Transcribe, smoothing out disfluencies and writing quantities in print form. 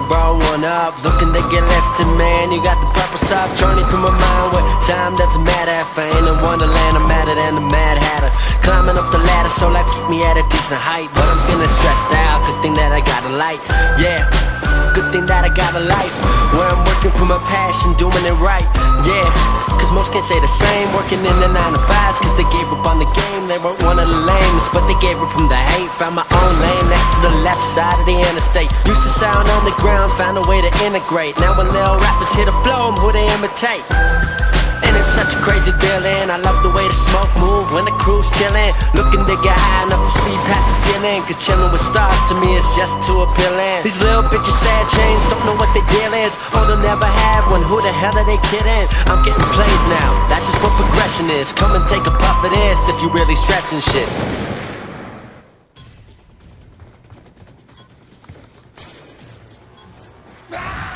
roll one up, looking to get lifted, man. You got the purple stuff journey through my mind where time doesn't matter. If I ain't in Wonderland, I'm madder than the Mad Hatter. Climbing up the ladder, so life keep me at a decent height, but I'm feeling stressed out. Good thing that I got a light, yeah. Good thing that I got a life where I'm working for my passion, doing it right, yeah. Cause most can't say the same, working in the 9 to 5s, cause they gave up on the game. They weren't one of the lames, but they gave up from the hate. Found my own lane next to the left side of the interstate. Used to sound underground, found a way to integrate. Now when little rappers hit a flow, I'm who they imitate. And it's such a crazy feeling. I love the way the smoke move when the crew's chillin', looking to get high enough to see past the ceiling. Cause chillin' with stars to me is just too appealing. These little bitches sad chains don't know what their deal is. Oh, they'll never have one, who the hell are they kidding? I'm getting plays now, that's just what progression is. Come and take a puff of this if you really stressin' shit. Ah!